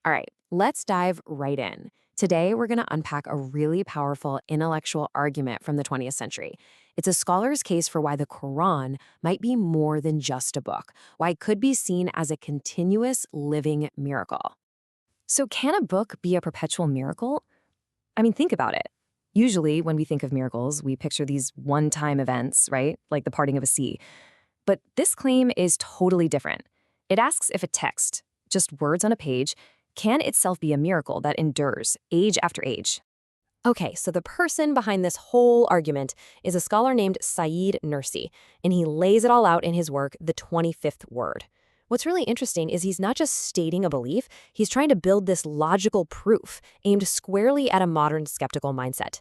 All right, let's dive right in. Today, we're going to unpack a really powerful intellectual argument from the 20th century. It's a scholar's case for why the Quran might be more than just a book, why it could be seen as a continuous living miracle. So, can a book be a perpetual miracle? I mean, think about it. Usually, when we think of miracles, we picture these one time events, right? Like the parting of a sea. But this claim is totally different. It asks if a text, just words on a page, can itself be a miracle that endures age after age. Okay, so the person behind this whole argument is a scholar named Sayyid Nursi, and he lays it all out in his work, The 25th Word. What's really interesting is he's not just stating a belief, he's trying to build this logical proof aimed squarely at a modern skeptical mindset.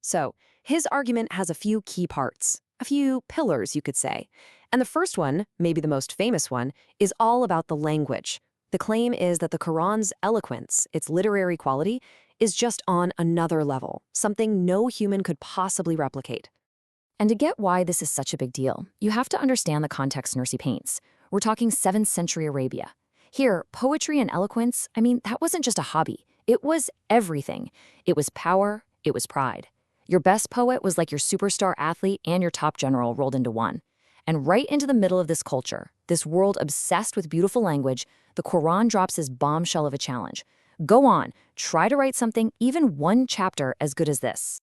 So, his argument has a few key parts, a few pillars, you could say. And the first one, maybe the most famous one, is all about the language. The claim is that the Quran's eloquence, its literary quality, is just on another level, something no human could possibly replicate. And to get why this is such a big deal, you have to understand the context Nursi paints. We're talking 7th century Arabia. Here, poetry and eloquence, that wasn't just a hobby. It was everything. It was power, it was pride. Your best poet was like your superstar athlete and your top general rolled into one. And right into the middle of this culture, this world obsessed with beautiful language, the Quran drops his bombshell of a challenge. Go on, try to write something, even one chapter, as good as this.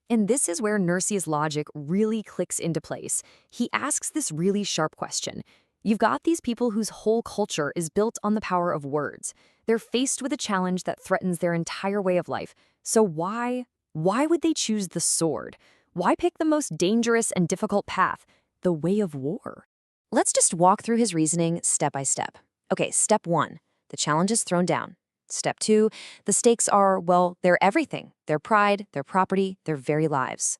And this is where Nursi's logic really clicks into place. He asks this really sharp question. You've got these people whose whole culture is built on the power of words. They're faced with a challenge that threatens their entire way of life. So why would they choose the sword? Why pick the most dangerous and difficult path, the way of war? Let's just walk through his reasoning step by step. Okay, step 1, the challenge is thrown down. Step 2, the stakes are, well, they're everything. Their pride, their property, their very lives.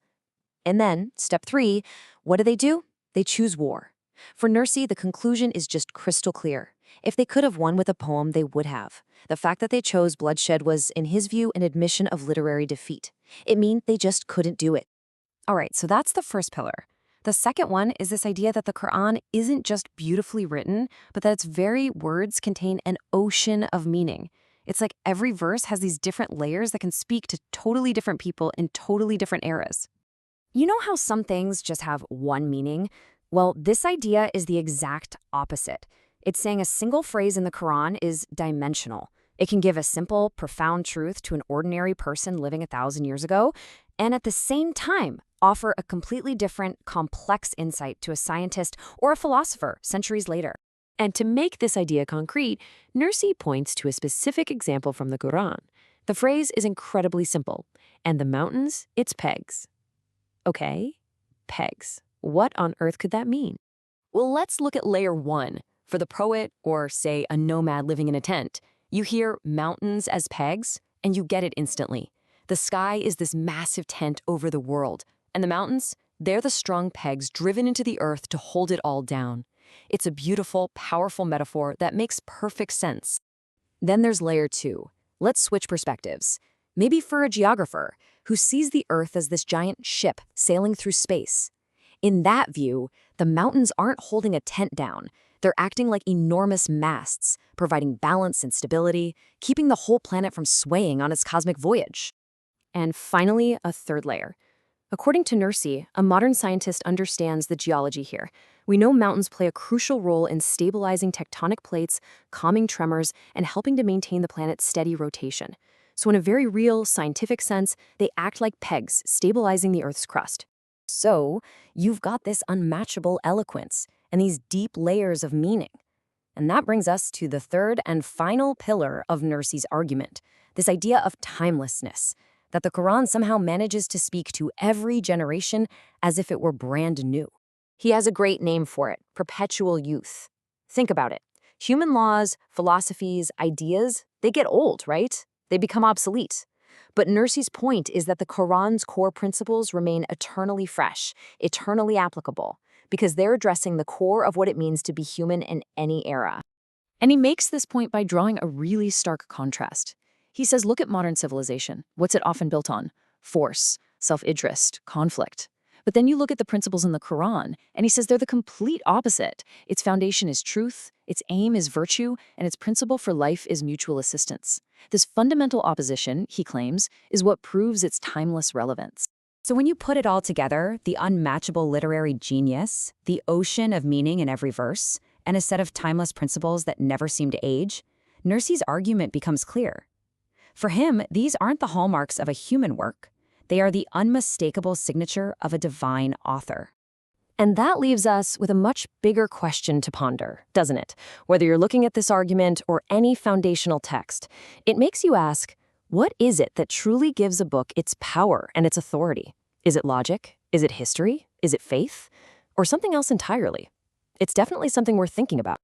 And then, step 3, what do? They choose war. For Nursi, the conclusion is just crystal clear. If they could have won with a poem, they would have. The fact that they chose bloodshed was, in his view, an admission of literary defeat. It means they just couldn't do it. All right, so that's the first pillar. The second one is this idea that the Quran isn't just beautifully written, but that its very words contain an ocean of meaning. It's like every verse has these different layers that can speak to totally different people in totally different eras. You know how some things just have one meaning? Well, this idea is the exact opposite. It's saying a single phrase in the Quran is dimensional. It can give a simple, profound truth to an ordinary person living 1,000 years ago, and at the same time, offer a completely different, complex insight to a scientist or a philosopher centuries later. And to make this idea concrete, Nursi points to a specific example from the Quran. The phrase is incredibly simple, and the mountains, it's pegs. Okay, pegs. What on earth could that mean? Well, let's look at layer 1. For the poet, or say a nomad living in a tent, you hear mountains as pegs, and you get it instantly. The sky is this massive tent over the world, and the mountains, they're the strong pegs driven into the earth to hold it all down. It's a beautiful, powerful metaphor that makes perfect sense. Then there's layer 2. Let's switch perspectives. Maybe for a geographer who sees the earth as this giant ship sailing through space. In that view, the mountains aren't holding a tent down. They're acting like enormous masts, providing balance and stability, keeping the whole planet from swaying on its cosmic voyage. And finally, a third layer. According to Nursi, a modern scientist understands the geology here. We know mountains play a crucial role in stabilizing tectonic plates, calming tremors, and helping to maintain the planet's steady rotation. So in a very real, scientific sense, they act like pegs, stabilizing the Earth's crust. So you've got this unmatchable eloquence and these deep layers of meaning. And that brings us to the third and final pillar of Nursi's argument, this idea of timelessness, that the Quran somehow manages to speak to every generation as if it were brand new. He has a great name for it, perpetual youth. Think about it. Human laws, philosophies, ideas, they get old, right? They become obsolete. But Nursi's point is that the Quran's core principles remain eternally fresh, eternally applicable, because they're addressing the core of what it means to be human in any era. And he makes this point by drawing a really stark contrast. He says, look at modern civilization. What's it often built on? Force, self-interest, conflict. But then you look at the principles in the Qur'an, and he says they're the complete opposite. Its foundation is truth, its aim is virtue, and its principle for life is mutual assistance. This fundamental opposition, he claims, is what proves its timeless relevance. So when you put it all together, the unmatchable literary genius, the ocean of meaning in every verse, and a set of timeless principles that never seem to age, Nursi's argument becomes clear. For him, these aren't the hallmarks of a human work. They are the unmistakable signature of a divine author. And that leaves us with a much bigger question to ponder, doesn't it? Whether you're looking at this argument or any foundational text, it makes you ask, what is it that truly gives a book its power and its authority? Is it logic? Is it history? Is it faith? Or something else entirely? It's definitely something worth thinking about.